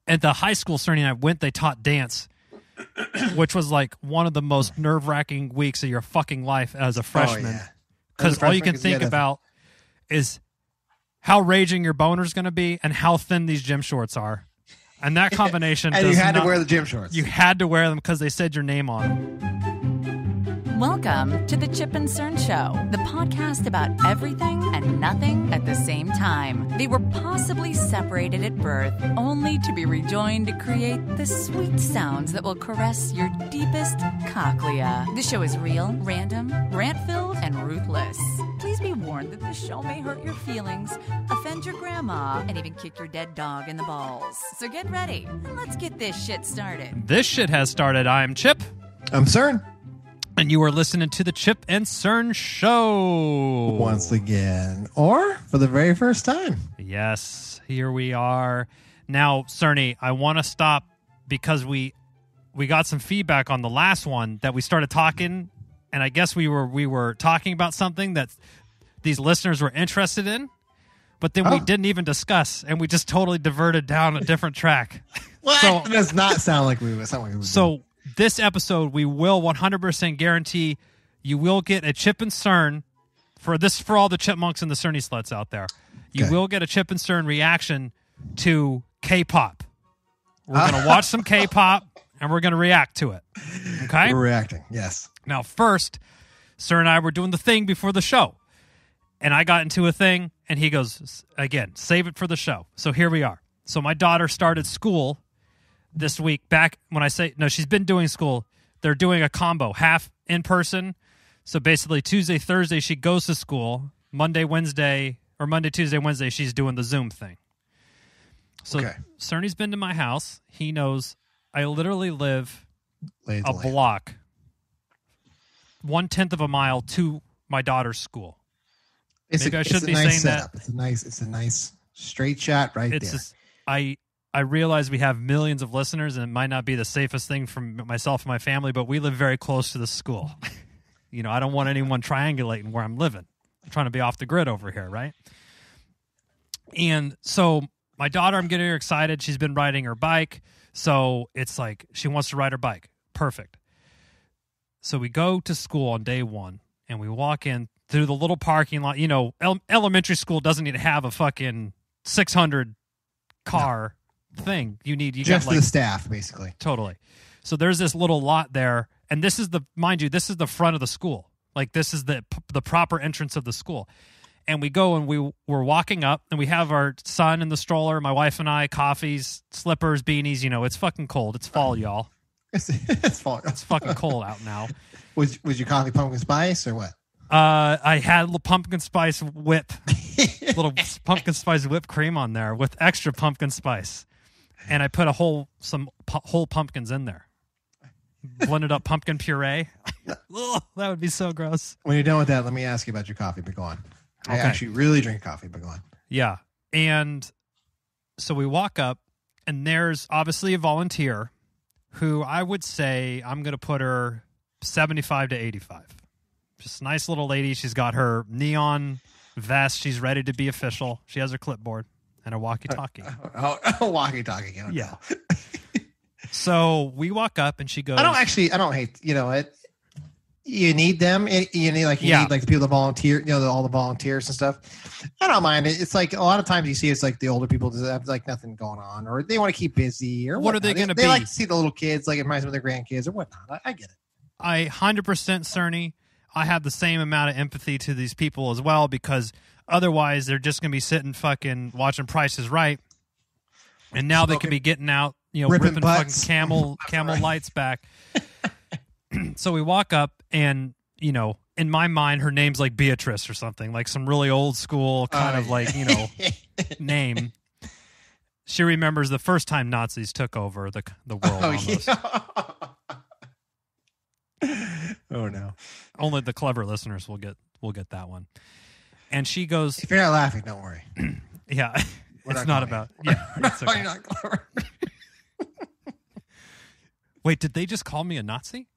at the high school Cerny and I went, they taught dance, which was like one of the most nerve-wracking weeks of your fucking life as a freshman. Because all you can think about is how raging your boner's going to be and how thin these gym shorts are. And that combination and you had to wear the gym shorts. You had to wear them because they said your name on them. Welcome to the Chip and Cern Show, the podcast about everything and nothing at the same time. They were possibly separated at birth, only to be rejoined to create the sweet sounds that will caress your deepest cochlea. The show is real, random, rant-filled, and ruthless. Please be warned that this show may hurt your feelings, offend your grandma, and even kick your dead dog in the balls. So get ready, and let's get this shit started. This shit has started. I'm Chip. I'm Cern. And you are listening to the Chip and Cern Show. Once again. Or for the very first time. Yes, here we are. Now, Cerny, I want to stop because we got some feedback on the last one that we started talking, and I guess we were talking about something that these listeners were interested in, but then we didn't even discuss, and we just totally diverted down a different track. What? So, it does not sound like we would. So this episode, we will 100% guarantee you will get a Chip and Cern for all the chipmunks and the Cerny sluts out there. You will get a Chip and Cern reaction to K-pop. We're going to watch some K-pop, and we're going to react to it. Okay? We're reacting, yes. Now, first, Cern and I were doing the thing before the show, and I got into a thing, and he goes, again, save it for the show. So here we are. So my daughter started school this week. Back when I say, no, she's been doing school. They're doing a combo, half in person. So basically Tuesday, Thursday, she goes to school. Monday, Tuesday, Wednesday, she's doing the Zoom thing. So Cerny's been to my house. He knows I literally live a block, 1/10 of a mile to my daughter's school. Maybe I shouldn't be saying that. It's a nice straight shot right there. I realize we have millions of listeners, and it might not be the safest thing for myself and my family, but we live very close to the school. I don't want anyone triangulating where I'm living. I'm trying to be off the grid over here, right? And so my daughter, I'm getting her excited. She's been riding her bike, so it's like she wants to ride her bike. Perfect. So we go to school on day one, and we walk in through the little parking lot. Elementary school doesn't need to have a fucking 600 car thing. You just the staff, basically. Totally. So there's this little lot there, and this is the front of the school. Like, this is the proper entrance of the school. And we go, and we're walking up, and we have our son in the stroller, my wife and I, coffees, slippers, beanies. It's fucking cold. It's fall, y'all. It's fall. It's fucking cold out now. Was your coffee pumpkin spice or what? I had a little pumpkin spice whip, little pumpkin spice whipped cream on there with extra pumpkin spice. And I put some whole pumpkins in there. Blended up pumpkin puree. Ugh, that would be so gross. When you're done with that, let me ask you about your coffee, but go on. I actually really drink coffee, but go on. Yeah. And so we walk up, and there's obviously a volunteer who I would say I'm going to put her 75 to 85. Just a nice little lady. She's got her neon vest. She's ready to be official. She has her clipboard and a walkie-talkie. Walkie-talkie. Yeah. So we walk up, and she goes, I don't hate, you need them. You need the people that volunteer, all the volunteers and stuff. I don't mind it. It's like a lot of times you see it's like the older people that have like nothing going on, or they want to keep busy, or what are they going to be? They like to see the little kids, like it reminds them of their grandkids or whatnot. I get it. I 100% Cerny. I have the same amount of empathy to these people as well, because otherwise they're just going to be sitting fucking watching Price is Right. And now they could be getting out, ripping fucking camel lights back. So we walk up, and, in my mind, her name's like Beatrice or something, like some really old school kind of like, name. She remembers the first time Nazis took over the world almost. Yeah. Oh no! Only the clever listeners will get that one. And she goes, "If you're not laughing, don't worry." Yeah, it's not about. Yeah, it's okay. You're not clever. Wait, did they just call me a Nazi?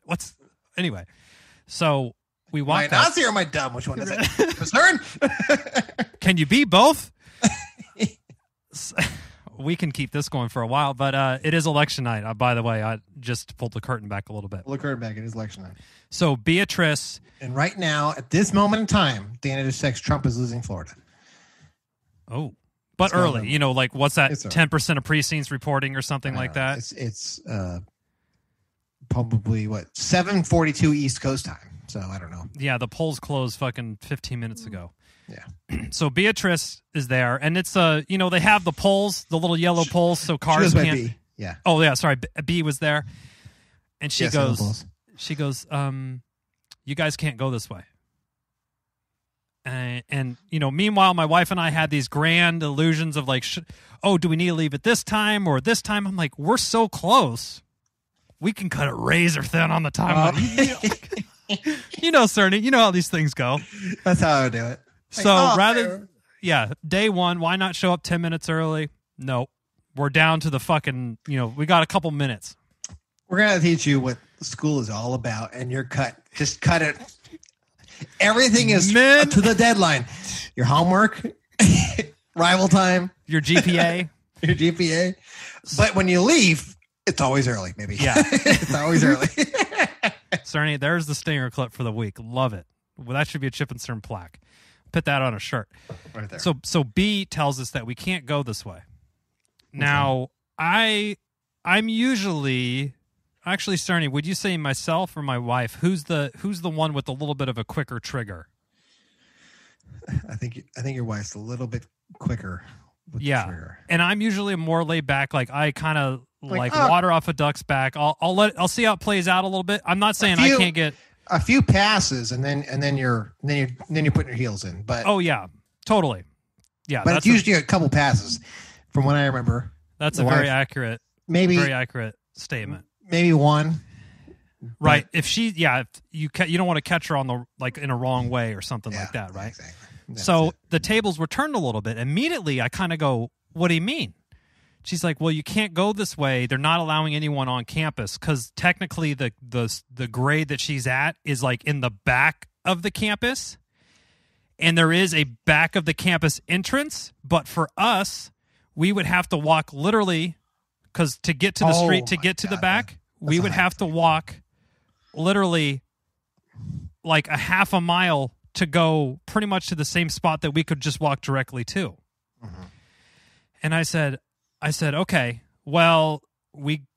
What's anyway? So we walk. My Nazi or my dumb? Which one is it? Concern? Can you be both? we can keep this going for a while, but it is election night. By the way, I just pulled the curtain back a little bit. Pull the curtain back. It is election night. So Beatrice. And right now, at this moment in time, Dana just texts Trump is losing Florida. Oh, but it's early. You know, like what's that? 10% of precincts reporting or something like that. It's probably 7:42 East Coast time. So I don't know. Yeah, the polls closed fucking 15 minutes ago. Yeah. So Beatrice is there, and it's they have the polls, the little yellow polls, so cars she goes by can't. B. Yeah. Oh yeah, sorry. B was there, and she goes, you guys can't go this way. And meanwhile, my wife and I had these grand illusions of like, do we need to leave at this time or this time? I'm like, we're so close, we can cut it razor thin on the time. Cerny, you know how these things go. That's how I would do it. So day one, why not show up 10 minutes early? No, we're down to the fucking, we got a couple minutes. We're going to teach you what school is all about, and you're cut. Just cut it. Everything is to the deadline. Your homework, rival time. Your GPA. Your GPA. But when you leave, it's always early, maybe. Yeah. It's always early. Cerny, there's the stinger clip for the week. Love it. Well, that should be a Chip and Cern plaque. Put that on a shirt. Right there. So B tells us that we can't go this way. Now, I'm usually actually, Cerny, would you say myself or my wife? Who's the one with a little bit of a quicker trigger? I think your wife's a little bit quicker with the trigger. And I'm usually more laid back. Like I kind of like water off a duck's back. I'll see how it plays out a little bit. I'm not saying I can't get a few passes and then you're putting your heels in. But oh yeah, totally. Yeah, but it's usually a couple passes, from what I remember. That's a very accurate statement. Maybe one. Right. If you don't want to catch her on the in a wrong way or something like that, right? Exactly. So the tables were turned a little bit. Immediately, I kind of go, "What do you mean?" She's like, "Well, you can't go this way. They're not allowing anyone on campus because technically the grade that she's at is like in the back of the campus, and there is a back of the campus entrance. But for us, we would have to walk literally." Because to get to the street, to get to the back, we would have to walk literally like a half a mile to go pretty much to the same spot that we could just walk directly to. Mm-hmm. And I said, okay, well,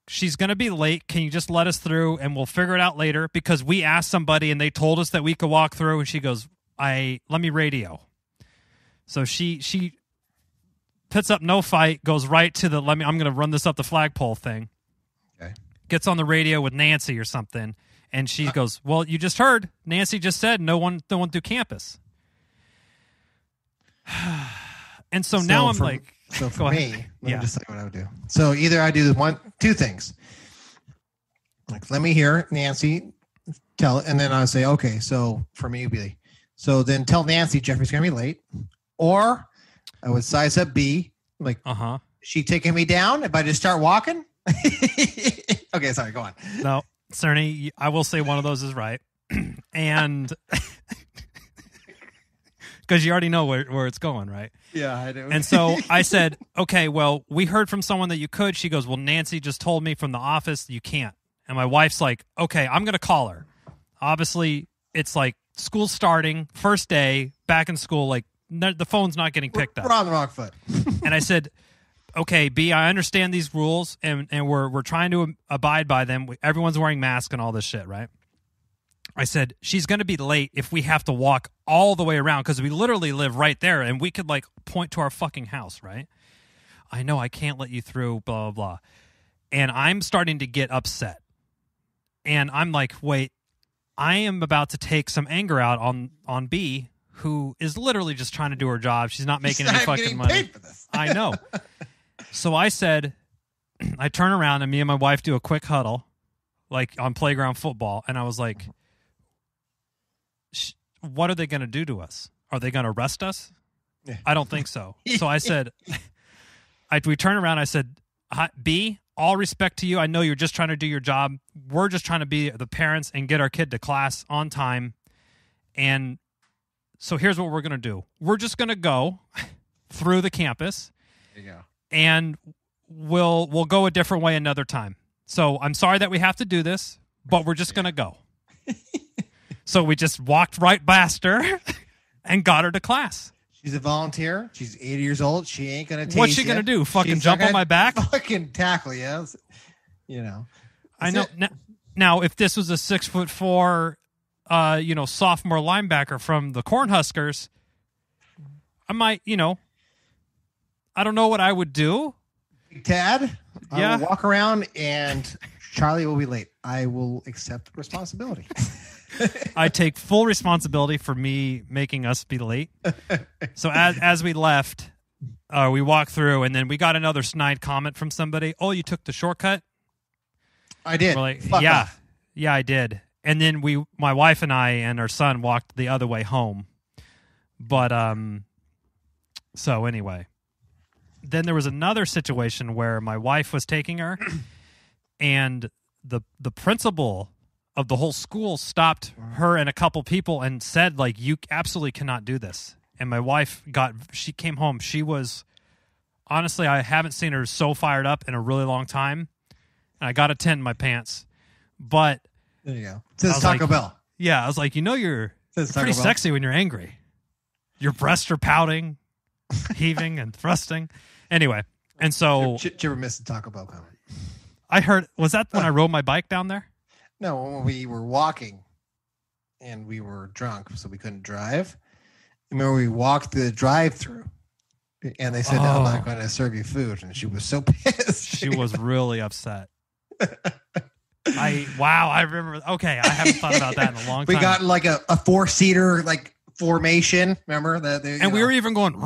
she's going to be late. Can you just let us through and we'll figure it out later? Because we asked somebody and they told us that we could walk through. And she goes, let me radio. So she puts up no fight, goes right to I'm going to run this up the flagpole thing. Okay. Gets on the radio with Nancy or something, and she goes, well, you just heard. Nancy just said no one through campus. And so now I'm like... So for me, let me just tell you what I would do. So either I do two things. Like, let me hear Nancy tell it, and then I would say, okay, so for me, it would be... So then tell Nancy Jeffrey's going to be late, or... I would size up B. Like, she taking me down if I just start walking? Okay, sorry, go on. No, Cerny, I will say one of those is right. And because you already know where it's going, right? Yeah, I do. And so I said, okay, well, we heard from someone that you could. She goes, well, Nancy just told me from the office you can't. And my wife's like, okay, I'm going to call her. Obviously, it's like school starting, first day, back in school, like, the phone's not getting picked up. We're on the wrong foot. And I said, okay, B, I understand these rules, and we're trying to abide by them. Everyone's wearing masks and all this shit, right? I said, she's going to be late if we have to walk all the way around because we literally live right there, and we could, point to our fucking house, right? I know, I can't let you through, blah, blah, blah. And I'm starting to get upset. And I'm like, wait, I am about to take some anger out on B, who is literally just trying to do her job. She's not making any fucking money. Paid for this. I know. So I said, I turn around and me and my wife do a quick huddle, like on playground football. And I was like, what are they going to do to us? Are they going to arrest us? Yeah. I don't think so. So I said, we turn around. I said, B, all respect to you. I know you're just trying to do your job. We're just trying to be the parents and get our kid to class on time. And so here's what we're going to do. We're just going to go through the campus. There you go. and we'll go a different way another time. So I'm sorry that we have to do this, but we're just going to go. So we just walked right past her and got her to class. She's a volunteer. She's 80 years old. She ain't going to tase What's she going to do? Fucking jump on my back? Fucking tackle you. You know. I know. Now, if this was a 6'4", sophomore linebacker from the Cornhuskers, I might, I don't know what I would do. Tad, yeah. I will walk around and Charlie will be late. I will accept responsibility. I take full responsibility for me making us be late. So as we left, we walked through, and then we got another snide comment from somebody. Oh, you took the shortcut? I did. We're like, Fuck yeah, off. Yeah, I did. And then my wife and I and our son walked the other way home. But so anyway, then there was another situation where my wife was taking her, and the principal of the whole school stopped her and a couple people and said, like, you absolutely cannot do this. And my wife she came home. She was, honestly, I haven't seen her so fired up in a really long time. And I got a 10 in my pants. But there you go. It says Taco Bell. Yeah, I was like, you're pretty sexy when you're angry. Your breasts are pouting, heaving, and thrusting. Anyway, and so... Did you ever miss the Taco Bell comment? I heard... Was that when I rode my bike down there? No, when we were walking and we were drunk, so we couldn't drive. Remember, we walked the drive-thru, and they said, I'm not going to serve you food. And she was so pissed. She was really upset. I remember. Okay, I haven't thought about that in a long time. We got like a 4-seater like formation. Remember that? And we were even going. He's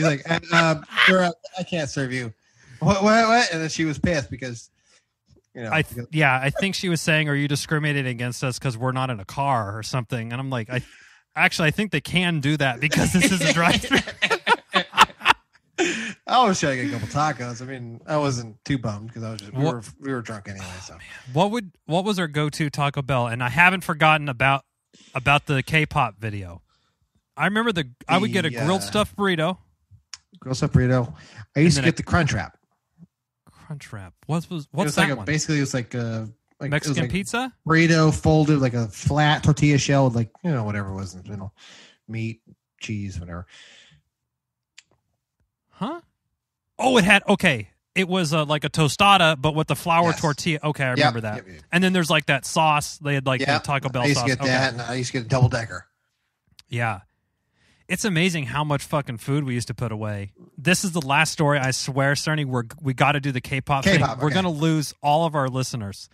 like, I can't serve you. What? And then she was pissed because, I think she was saying, "Are you discriminating against us because we're not in a car or something?" And I'm like, I think they can do that because this is a drive-thru. I was trying to get a couple tacos. I mean, I wasn't too bummed because I was just we were drunk anyway. So, what was our go-to Taco Bell? And I haven't forgotten about the K-pop video. I remember I would get a grilled stuffed burrito. Grilled stuffed burrito. I used to get the Crunchwrap. Crunchwrap. What's that one? Basically, it was like Mexican pizza burrito folded like a flat tortilla shell with whatever was in the middle, meat, cheese, whatever. Huh? Oh, it was like a tostada, but with the flour tortilla. Okay, I remember that. Yep. And then there's like that sauce. They had like the Taco Bell sauce. I used to get that, and I used to get a double decker. Yeah. It's amazing how much fucking food we used to put away. This is the last story, I swear, Cerny. We got to do the K-pop thing. We're going to lose all of our listeners.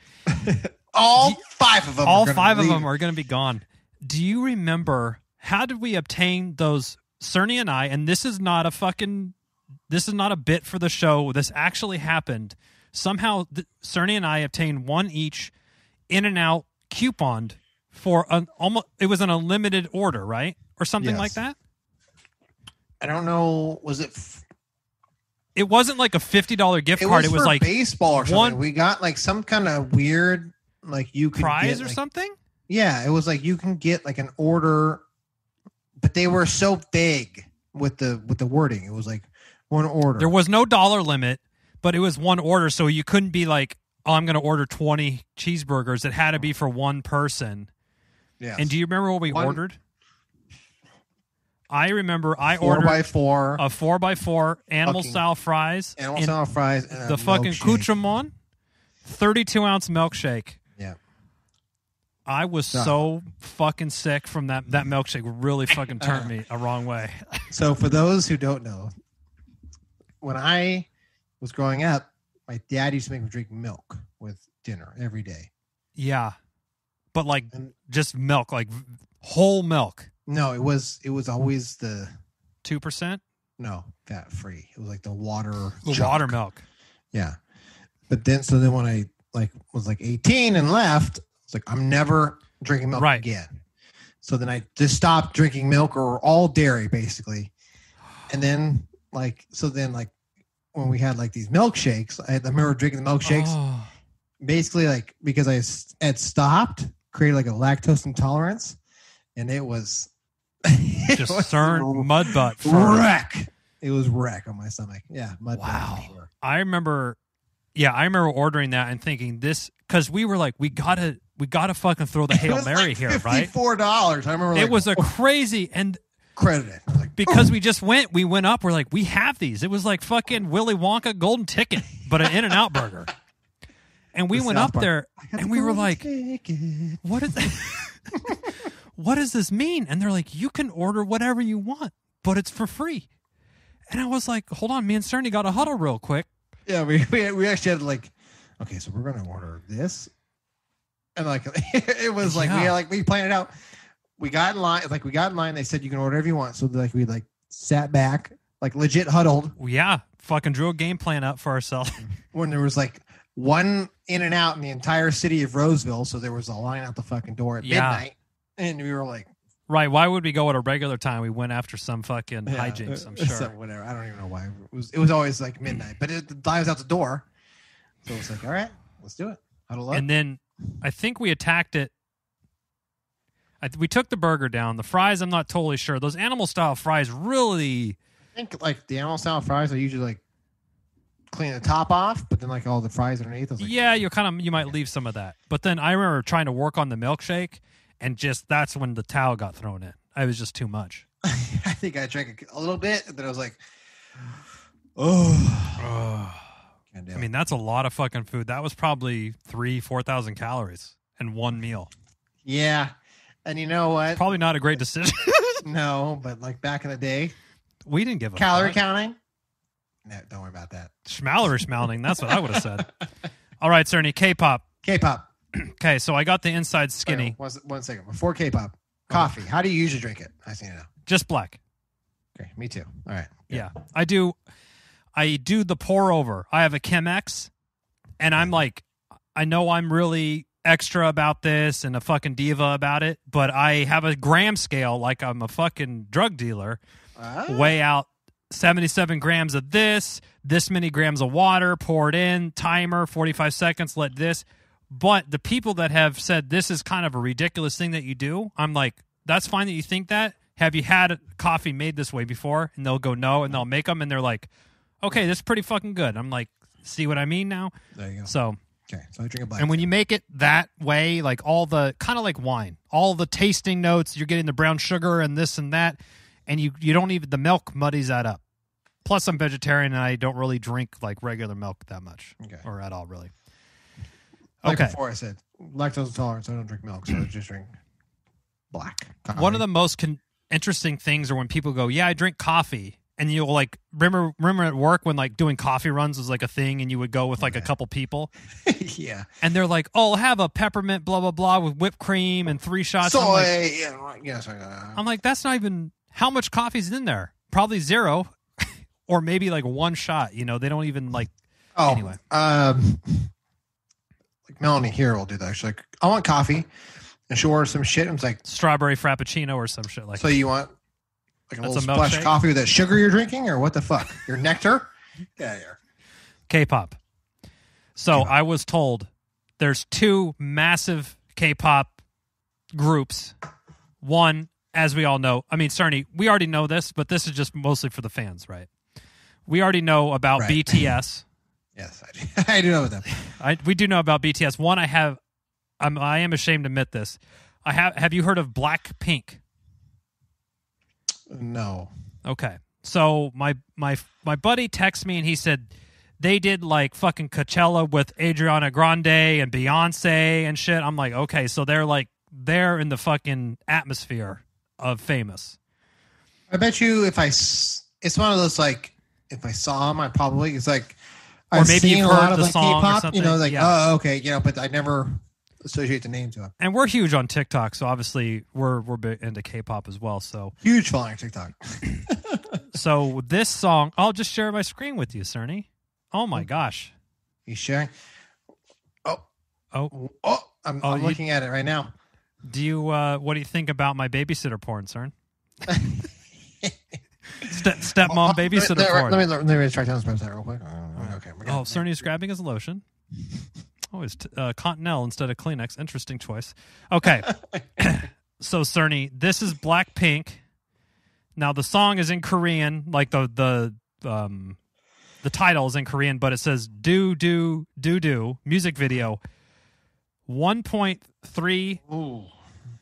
All 5 of them. All 5 of them are going to be gone. Do you remember, how did we obtain those, Cerny and I, and this is not a bit for the show. This actually happened. Somehow, Cerny and I obtained one each In-N-Out coupon for it was an unlimited order, right? Or something like that? I don't know. Was it? It wasn't like a $50 gift card. It was like baseball or something. We got like some kind of weird, like you could prize get, or something. Yeah, it was like you can get like an order, but they were so vague with the wording. It was like one order. There was no dollar limit, but it was one order, so you couldn't be like, "Oh, I'm going to order 20 cheeseburgers." It had to be for one person. Yeah. And do you remember what we ordered? I remember I ordered 4x4, a 4x4 animal style fries, and the fucking accoutrement, 32-ounce milkshake. Yeah, I was so fucking sick from that milkshake. Really fucking turned me a wrong way. So for those who don't know, when I was growing up, my dad used to make me drink milk with dinner every day. Yeah, but like just milk, like whole milk. No, it was always the 2%. No, fat free. It was like the water. Water milk. Yeah, but then when I was 18 and left, it's like I'm never drinking milk again. So then I just stopped drinking milk or all dairy basically, and then when we had like these milkshakes, I remember drinking the milkshakes. Basically, because I had stopped, created like a lactose intolerance, and it was. Just CERN mud butt wreck. It was wreck on my stomach. Yeah. Wow. For sure. I remember ordering that and thinking this, because we were like, we gotta fucking throw the Hail Mary here, right? $54. I remember it was a crazy and credited. Like, because we went up, we're like, we have these. It was like fucking Willy Wonka golden ticket, but an In-N-Out burger. And we went up there and we were like, what is what does this mean? And they're like, you can order whatever you want, but it's for free. And I was like, hold on, me and Cerny got a huddle real quick. Yeah, we actually had like, okay, so we're gonna order this, and like it was like we planned it out. We got in line. They said you can order whatever you want. So like we like sat back, like legit huddled. Yeah, fucking drew a game plan up for ourselves. When there was like one In-N-Out in the entire city of Roseville, so there was a line out the fucking door at midnight, and we were like, right, why would we go at a regular time? We went after some fucking hijinks, I'm sure. Whatever. I don't even know why. It was always like midnight, but the line was out the door. So it's like, all right, let's do it. Huddle up. And then I think we attacked it. We took the burger down. The fries, I'm not totally sure. Those animal-style fries really... I think like the animal-style fries, I usually like clean the top off, but then like all the fries underneath. I was like, yeah, you might leave some of that. But then I remember trying to work on the milkshake, and just that's when the towel got thrown in. It was just too much. I think I drank a little bit, and then I was like, oh. I mean, that's a lot of fucking food. That was probably 4,000 calories in one meal. Yeah. And you know what? Probably not a great decision. No, but like back in the day, we didn't give a calorie counting. No, don't worry about that. Schmallery schmouting. That's what I would have said. All right, Cerny, K-pop. K-pop. Okay, so I got the inside skinny. One second. Before K-pop, coffee. How do you usually drink it? I see it now. Just black. Okay, me too. All right. Yeah. I do the pour over. I have a Chemex, and I'm like, I know I'm really extra about this and a fucking diva about it, but I have a gram scale like I'm a fucking drug dealer. Weigh out 77 grams of this many grams of water, pour it in, timer, 45 seconds, let this. But the people that have said this is kind of a ridiculous thing that you do, I'm like, that's fine that you think that. Have you had coffee made this way before? And they'll go, no, and they'll make them, and they're like, okay, this is pretty fucking good. I'm like, see what I mean now? There you go. So I drink a black. And when you make it that way, like all the, kind of like wine, all the tasting notes, you're getting the brown sugar and this and that, and you don't even, the milk muddies that up. Plus, I'm vegetarian, and I don't really drink like regular milk that much, or at all, really. Like before I said, lactose intolerant, so I don't drink milk, so I just drink black coffee. One of the most interesting things are when people go, yeah, I drink coffee. And you'll like, remember at work when like doing coffee runs was like a thing, and you would go with like a couple people. Yeah. And they're like, oh, I'll have a peppermint blah, blah, blah with whipped cream and 3 shots. Soy. I'm like, that's not even, how much coffee's in there? Probably 0 or maybe like 1 shot. You know, they don't even like, anyway. Like Melanie here will do that. She's like, I want coffee. And she'll order some shit. And it's like strawberry frappuccino or some shit like that. So you want like a little splash of coffee with that sugar you're drinking, or what the fuck? Your nectar? Yeah. K-pop. So I was told there's 2 massive K-pop groups. One, as we all know, I mean, Cerny, we already know this, but this is just mostly for the fans, right? We already know about BTS. Yes, I do. I do know about them. We do know about BTS. One, I am ashamed to admit this. Have you heard of Blackpink? No. Okay. So my buddy texted me and he said they did like fucking Coachella with Ariana Grande and Beyonce and shit. I'm like, okay, so they're in the fucking atmosphere of famous. I bet you it's one of those like, if I saw them, I probably, it's like, or I've maybe seen you've a lot heard of the like song K-pop, or something. you know, like, yeah. Oh, okay, you know, but I never associate the name to it. And we're huge on TikTok, so obviously we're big into K-pop as well. So huge following TikTok. So this song, I'll just share my screen with you, Cerny. Oh my gosh, you sharing? Oh, I'm looking at it right now. Do you? What do you think about my babysitter porn, Cern? Stepmom babysitter porn. Let me track down this website real quick. Okay. Cerny's grabbing his lotion. Oh, it's Continental instead of Kleenex. Interesting choice. Okay. So, Cerny, this is Blackpink. Now the song is in Korean, like the title is in Korean, but it says "Do Do Do Do" music video. 1.3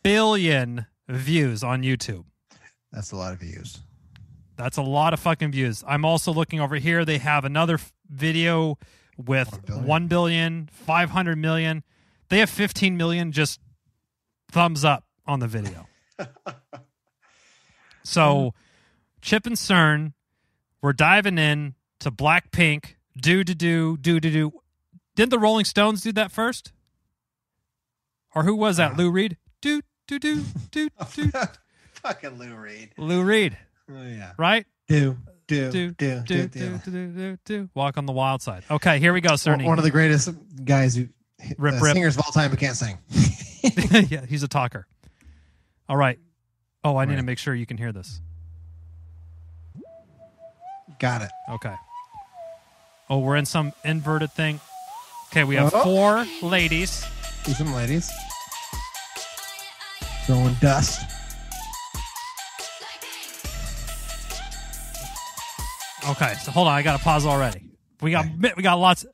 billion views on YouTube. That's a lot of views. That's a lot of fucking views. I'm also looking over here. They have another video with 1 billion, 500 million. They have 15 million just thumbs up on the video. So, Chip and CERN, we're diving in to Blackpink. Do. Didn't the Rolling Stones do that first? Or who was that? Lou Reed? Do. Fucking Lou Reed. Lou Reed. Oh, yeah. Right? Do. Walk on the wild side. Okay, here we go, Cerny. One of the greatest guys who Rip. singers of all time who can't sing. Yeah, he's a talker. All right. Oh, I need to make sure you can hear this. Got it. Okay. Oh, we're in some inverted thing. Okay, we have 4 ladies. See some ladies. Throwing dust. Okay, so hold on, I got to pause already. We got lots.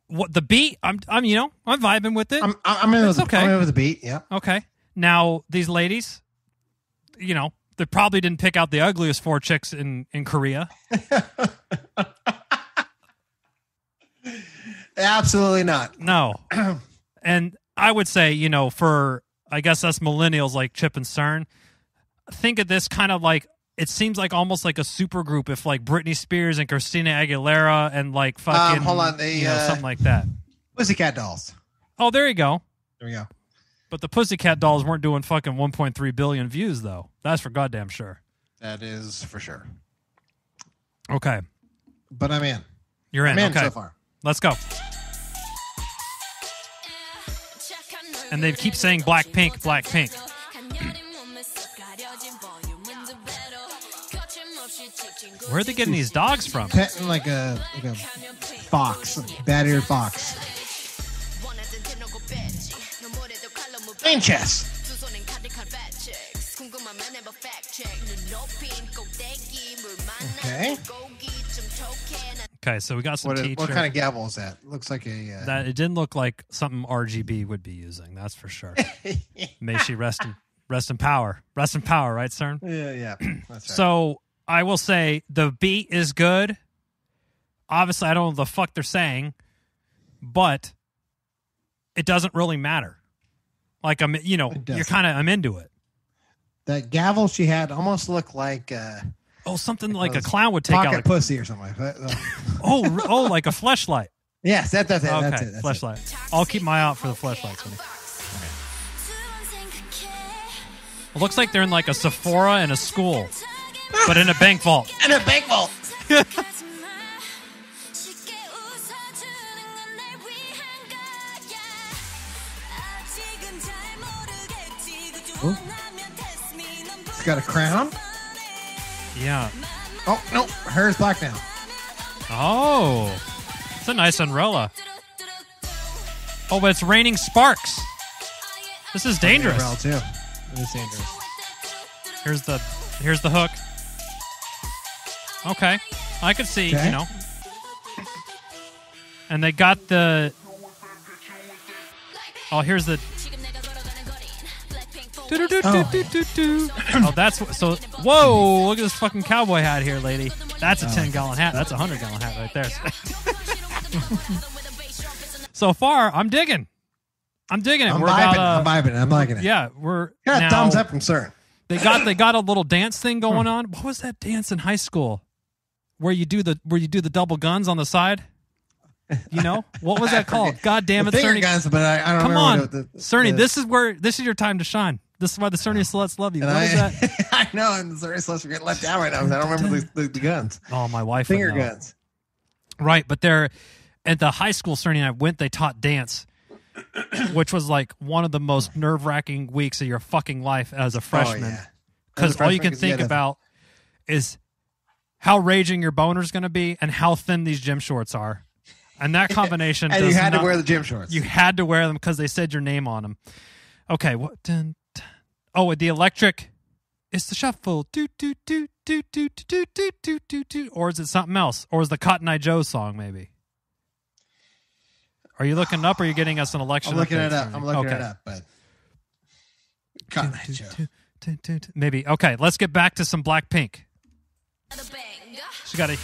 What the beat? I'm vibing with it. I'm in with the beat. Yeah. Okay. Now these ladies, they probably didn't pick out the ugliest 4 chicks in Korea. Absolutely not. No. And I would say, for I guess us millennials like Chip and CERN, think of this kind of like, it seems like almost like a super group if like Britney Spears and Christina Aguilera and like fucking hold on, something like that. Pussycat Dolls. Oh, there you go. There we go. But the Pussycat Dolls weren't doing fucking 1.3 billion views though. That's for goddamn sure. That is for sure. Okay. But I'm in. You're in. I'm in okay. so far. Let's go. And they keep saying Blackpink. Where are they getting these dogs from? Petting like a fox, bat-eared fox. Playing chess. Okay, so we got some teacher. What kind of gavel is that? Looks like a... That it didn't look like something RGB would be using. That's for sure. May she rest in power. Rest in power, right, CERN? Yeah. That's right. So I will say the beat is good. Obviously, I don't know what the fuck they're saying, but it doesn't really matter. Like I'm into it. That gavel she had almost looked like something like a clown would take pocket out like pussy or something like that. Like a fleshlight. Yes, that's it. Okay, That's it. fleshlight. I'll keep my eye out for the fleshlights. It looks like they're in like a Sephora in a school, but in a bank vault. In a bank vault. It's got a crown. Yeah. Oh no, hers black now. Oh, it's a nice umbrella. Oh, but it's raining sparks. This is dangerous. Umbrella too. It is dangerous. Here's the hook. Okay, I could see. Okay. And they got the. Oh, here's the. Oh, that's so. Whoa! Look at this fucking cowboy hat here, lady. That's a 10-gallon hat. That's a 100-gallon hat right there. So far, I'm digging. I'm digging it. I'm vibing. I'm liking it. Yeah, we're got a thumbs up from CERN. They got a little dance thing going on. What was that dance in high school where you do the double guns on the side? What was that called? God damn it, Finger Cerny! guns, but I don't Come remember on, Cerny. This is your time to shine. This is why the Cerny sluts love you. What is that? I know, and the Cerny sluts are getting left out right now because I don't remember the guns. Oh, my wife. Finger would know. guns. Right, but they're at the high school Cerny and I went. They taught dance, which was like one of the most nerve-wracking weeks of your fucking life as a freshman. Because all you can think about is how raging your boner's going to be and how thin these gym shorts are. And that combination and you had to wear the gym shorts. You had to wear them because they said your name on them. Okay. What? Oh, with the electric It's the shuffle. Do, do, do, do, do, do, do, do, do, do. Or is it something else? Or is the Cotton Eye Joe song, maybe? Are you looking it up, or are you getting us an election? I'm looking update, it up. Ernie? I'm looking Okay. it up, but Cotton Eye Joe. Maybe. Okay, let's get back to some Blackpink. She got a...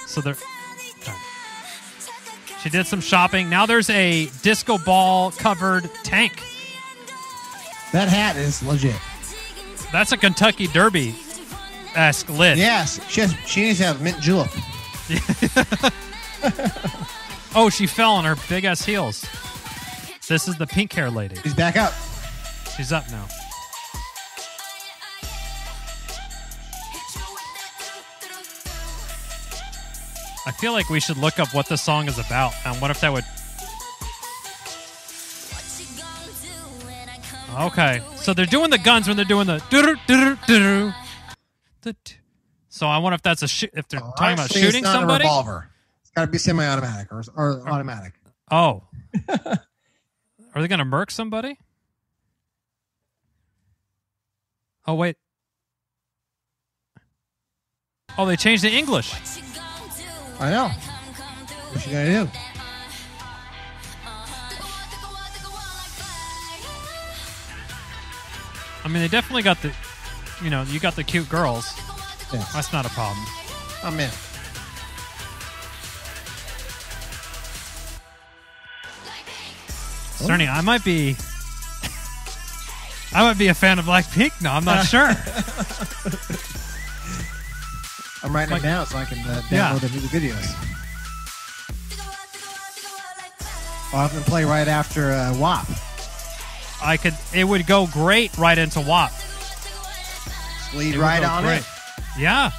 So there... Okay. She did some shopping. Now there's a disco ball covered tank. That hat is legit. That's a Kentucky Derby-esque lid. Yes, she needs to have mint julep. Oh, she fell on her big-ass heels. This is the pink hair lady. She's back up. She's up now. I feel like we should look up what the song is about. And what if that would... Okay. So they're doing the guns when they're doing the... So I wonder if that's if they're talking about shooting it's not somebody. A revolver. It's got to be semi-automatic or automatic. Oh. Are they going to murk somebody? Oh, wait. Oh, they changed the English. I know. What you gonna do? I mean, they definitely got the, you got the cute girls. Yeah. That's not a problem. I'm in. Cerny, I might be a fan of Blackpink. No, I'm not sure. I'm writing it down so I can download the music videos. I'll have them play right after WAP. It would go great right into WAP. Lead right on great. it. Yeah.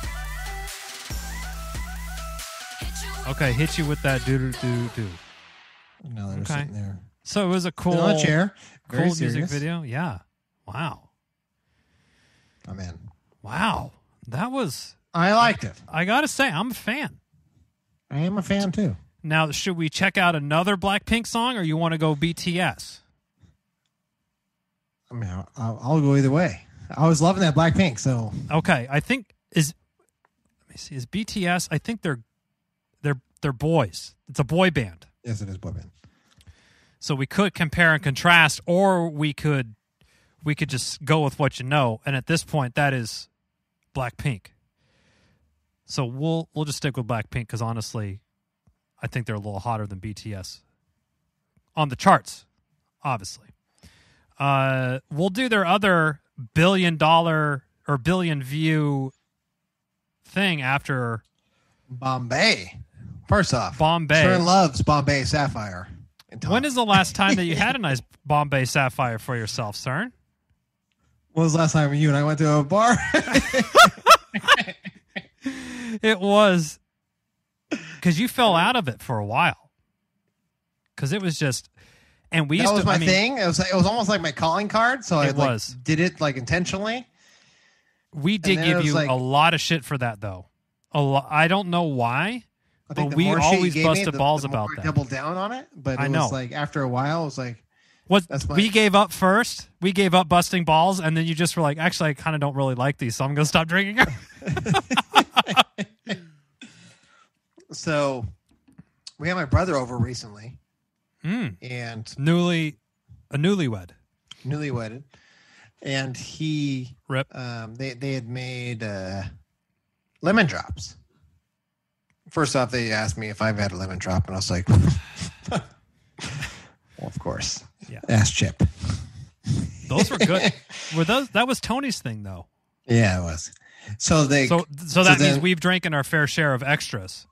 Okay, hit you with that do-do-do-do. No, they're sitting there. So it was a cool, on a chair. Very cool music serious. video. Yeah. Wow. I'm in. Wow. That was... I liked it. I got to say, I'm a fan. I am a fan, too. Now, should we check out another Blackpink song, or you want to go BTS? I mean, I'll go either way. I was loving that Blackpink, so... Okay, I think is BTS, I think they're boys. It's a boy band. Yes, it is boy band. So we could compare and contrast, or we could just go with what you know. And at this point, that is Blackpink. So we'll just stick with Blackpink because honestly, I think they're a little hotter than BTS on the charts. Obviously, we'll do their other $1 billion or billion view thing after Bombay. First off, Bombay. Sharon loves Bombay Sapphire. When is the last time that you had a nice Bombay Sapphire for yourself, CERN? When was the last time you and I went to a bar? It was because you fell out of it for a while. Because it was just, and we used that was to. my thing. It was almost like my calling card. So I did it like intentionally. We did give you a lot of shit for that, though. I don't know why, but we always busted balls about that. Doubled down on it, but it was like after a while, it was like. We gave up first. We gave up busting balls, and then you just were like, actually, I kind of don't really like these, so I'm going to stop drinking. So we had my brother over recently, and newlywed, and he rip. They had made lemon drops. First off, they asked me if I've had a lemon drop, and I was like, well, of course. Yeah. Ass Chip. Those were good. That was Tony's thing, though. Yeah, it was. So that means we've drank our fair share of extras.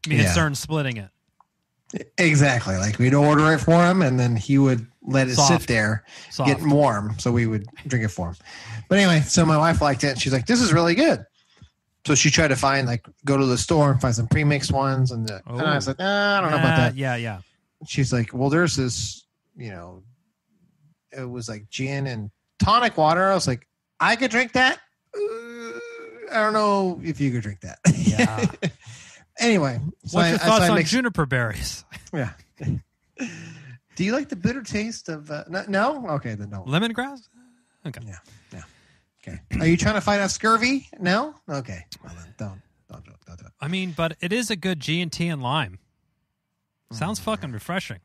Me and CERN splitting it. Exactly. Like we'd order it for him, and then he would let it sit there, getting warm, so we would drink it for him. But anyway, so my wife liked it, and she's like, "This is really good." So she tried to go to the store and find some pre-mixed ones, and I was like, I don't know about that. Yeah. She's like, well, there's this, it was like gin and tonic water. I was like, I could drink that. I don't know if you could drink that. Yeah. Anyway. What's your thoughts on juniper berries? Yeah. Do you like the bitter taste of... no? Okay, then no. Lemongrass? Okay. Yeah. Okay. Are you trying to fight off scurvy? No? Okay. Well, then don't do it. I mean, but it is a good G&T and lime. Sounds fucking refreshing.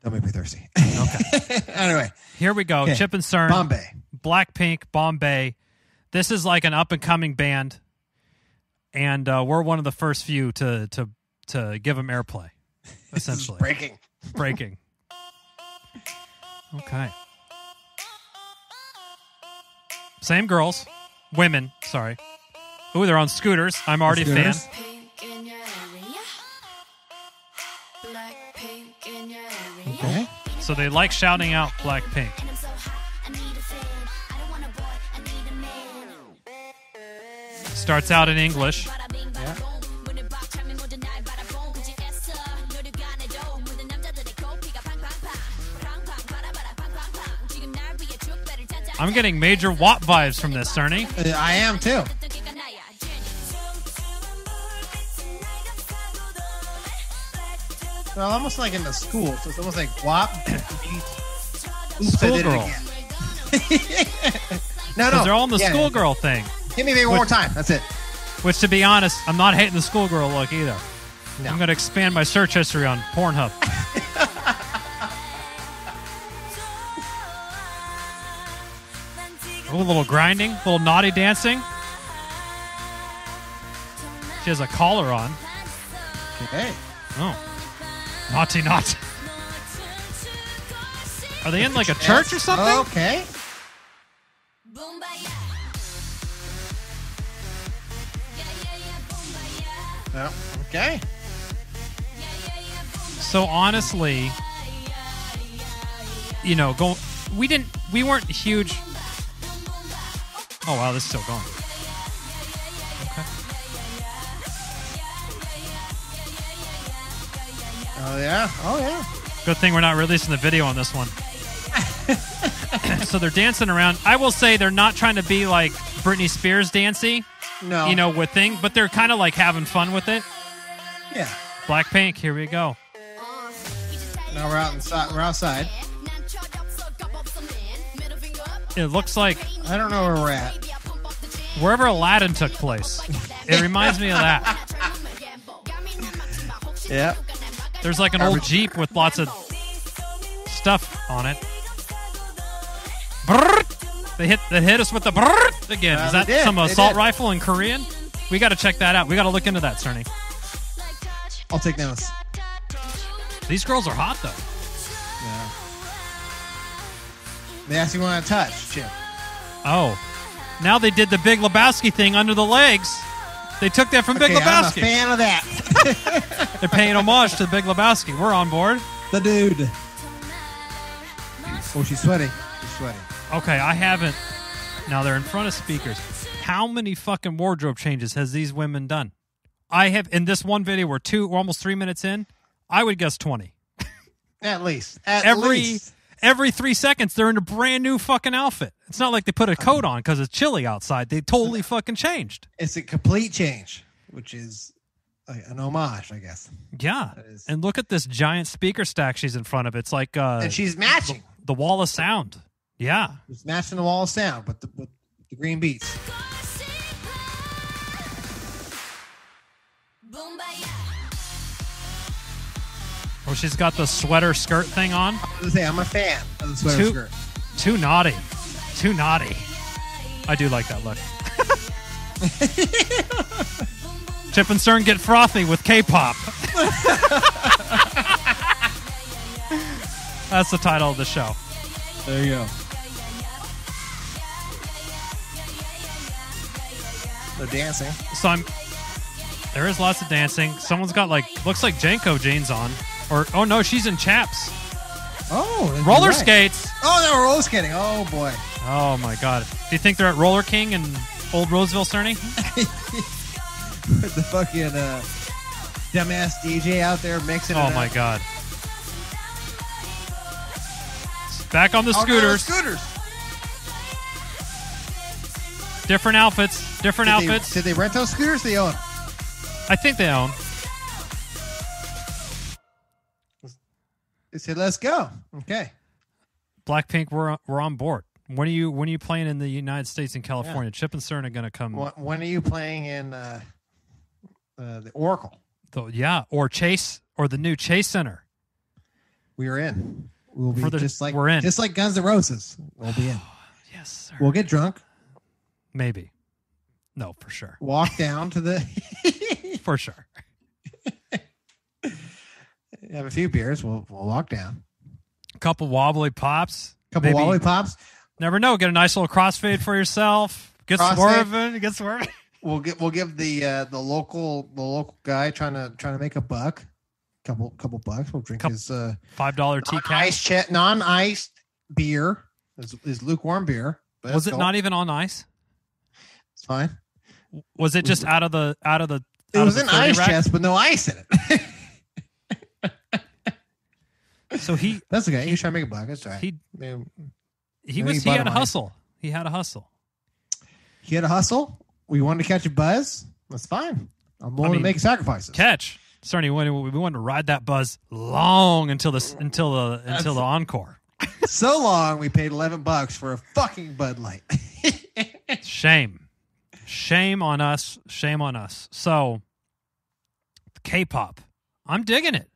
Don't make me thirsty. Okay. Anyway. Here we go. Okay. Chip and Cern. Bombay. Blackpink, Bombay. This is like an up-and-coming band, and we're one of the first few to give them airplay, essentially. Breaking. Okay. Same girls. Women, sorry. Ooh, they're on scooters. I'm already a fan. Okay. So they like shouting out Blackpink. Starts out in English. Yeah. I'm getting major WAP vibes from this, Cerny. I am too. Well, almost like in the school. So it's almost like WAP. Oops, I did it Schoolgirl. again. No. Because they're all in the schoolgirl thing. Give me maybe one more time. That's it. Which, to be honest, I'm not hating the schoolgirl look either. No. I'm going to expand my search history on Pornhub. Oh, a little grinding, a little naughty dancing. She has a collar on. Okay. Oh. Naughty. Are they in like a church or something? Okay. Oh, okay. So honestly, we weren't huge. Oh wow, this is still going. Okay. Oh yeah. Good thing we're not releasing the video on this one. So they're dancing around. I will say they're not trying to be like Britney Spears dancey, No. with thing, but they're kind of like having fun with it. Yeah. Blackpink, here we go. Now we're outside. It looks like I don't know where we're at. wherever Aladdin took place. It reminds me of that. Yeah. There's like an old Jeep with lots of stuff on it. Brrrt. They hit us with the brrrt again. Is that some assault rifle in Korean? We got to check that out. We got to look into that, Cerny. I'll take notes. These girls are hot though. Yeah. They actually want to touch, Chip. Oh, now they did the Big Lebowski thing under the legs. They took that from Big Lebowski. I'm a fan of that. They're paying homage to the Big Lebowski. We're on board. The dude. Oh, she's sweating. Okay, I haven't. Now they're in front of speakers. How many fucking wardrobe changes has these women done? I have, in this one video, we're almost 3 minutes in. I would guess 20. At least. Every 3 seconds, they're in a brand new fucking outfit. It's not like they put a coat on because it's chilly outside. They totally fucking changed. It's a complete change, which is an homage, I guess. Yeah. And look at this giant speaker stack she's in front of. It's like... and she's matching. The wall of sound. Yeah. It's matching the wall of sound with the green beats. Oh, she's got the sweater skirt thing on. I'm a fan of the sweater skirt. Too naughty. I do like that look. Chip and Cern get frothy with K-pop. That's the title of the show. There you go. They're dancing. So there is lots of dancing. Someone's got looks like Janko jeans on. Oh no, she's in chaps. Oh, roller skates. Oh, they're roller skating. Oh boy. Oh my god. Do you think they're at Roller King in Old Roseville, Cerny? With the fucking dumbass DJ out there mixing it up. Oh my god. Back on the scooters. Different outfits. Did they rent those scooters? They own. I think they own. They said, "Let's go." Okay. Blackpink, we're on board. When are you playing in the United States and California? Chip and Cern are going to come. When are you playing in the Oracle? Or Chase, or the new Chase Center. We are in. We'll be we're in. Just like Guns N' Roses. We'll be in. Yes, sir. We'll get drunk. Maybe. No, for sure. Walk down to the. For sure. Have a few beers. We'll walk down. A couple wobbly pops. Wobbly pops. Never know. Get a nice little crossfade for yourself. Get swerving. We'll give the local guy trying to make a buck. Couple bucks. We'll drink his $5 tea non-iced beer. His lukewarm beer. Was it not even on ice? It's fine. Was it just out of the? It was an ice chest, but no ice in it. So that's okay. He was trying to make a buck. That's all right. He had a hustle. He had a hustle. He had a hustle. We wanted to catch a buzz. That's fine. I'm willing to make sacrifices. Catch. Cerny, we wanted to ride that buzz long until the encore. So long, we paid $11 for a fucking Bud Light. Shame on us. Shame on us. So, K-pop. I'm digging it.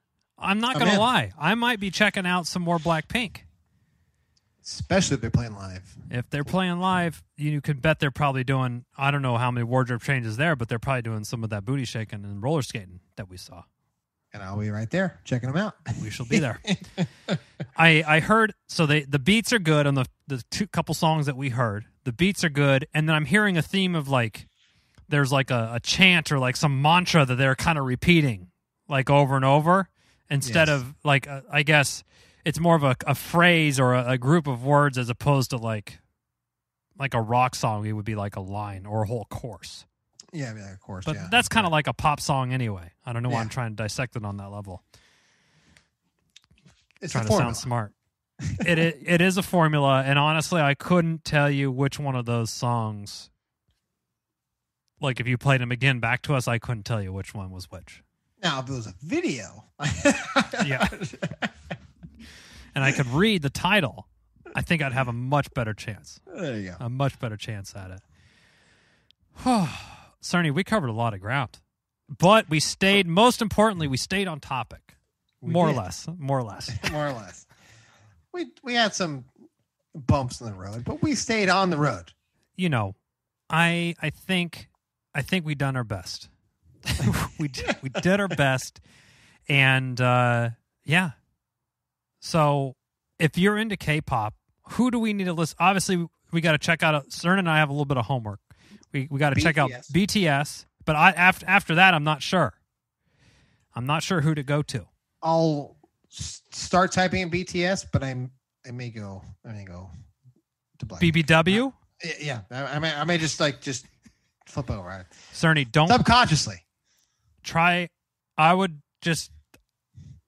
I'm not going to lie. I might be checking out some more Blackpink. Especially if they're playing live. If they're playing live, you can bet they're probably doing, I don't know how many wardrobe changes there, but they're probably doing some of that booty shaking and roller skating that we saw. And I'll be right there checking them out. We shall be there. I heard, so the beats are good on the couple songs that we heard. The beats are good, and then I'm hearing a theme of like, there's like a chant or like some mantra that they're kind of repeating like over and over. Instead of like, I guess it's more of a phrase or a group of words as opposed to like a rock song. It would be like a line or a whole chorus. Yeah, of course. But that's kind of like a pop song anyway. I don't know why I'm trying to dissect it on that level. It's trying to sound smart. It is a formula, and honestly, I couldn't tell you which one of those songs. Like if you played them again back to us, I couldn't tell you which one was which. Now, if it was a video. Yeah. And I could read the title, I think I'd have a much better chance. There you go. A much better chance at it. Cerny, we covered a lot of ground. But most importantly, we stayed on topic. More or less. More or less. We had some bumps in the road, but we stayed on the road. You know, I think we done our best. we did our best, and yeah. So if you're into K-pop, who do we need to listen? Obviously, we got to check out. Cern and I have a little bit of homework. We got to check out BTS, but after that, I'm not sure. I'm not sure who to go to. I'll start typing in BTS, but I may go to Black. BBW. Yeah, I may just flip over. Right? Cerny, don't subconsciously try. I would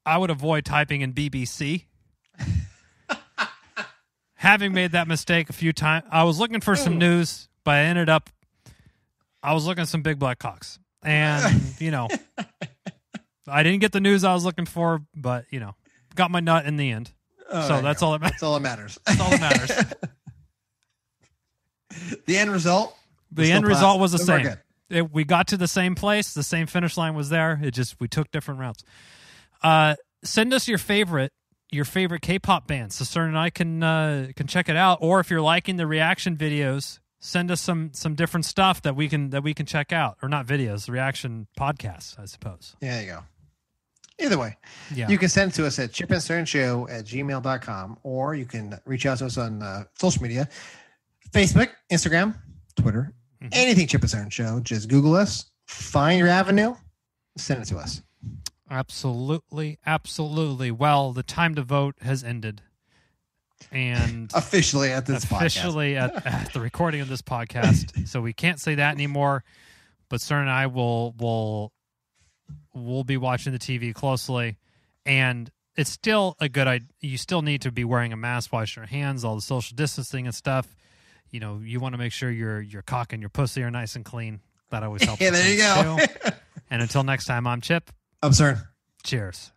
avoid typing in BBC. Having made that mistake a few times, I was looking for some news, but I was looking at some big black cocks, and I didn't get the news I was looking for, but got my nut in the end. That's all that matters. That's all that matters. That's all that matters. The end result. The end result was the same. We got to the same place. The same finish line was there. We took different routes. Send us your favorite K-pop bands, so Cern and I can check it out. Or if you're liking the reaction videos, send us some different stuff that we can check out, or not videos, reaction podcasts, I suppose. Yeah, there you go. Either way, you can send it to us at chipandcernshow@gmail.com, or you can reach out to us on social media, Facebook, Instagram, Twitter, anything Chip and Cern Show. Just Google us, find your avenue, send it to us. Absolutely. Well, the time to vote has ended. And officially at this podcast. at the recording of this podcast. So we can't say that anymore. But Cern and I will be watching the TV closely. And it's still a good idea. You still need to be wearing a mask, wash your hands, all the social distancing and stuff. You want to make sure your cock and your pussy are nice and clean. That always helps. Yeah, there you go. And until next time, I'm Chip. I'm Cern. Cheers.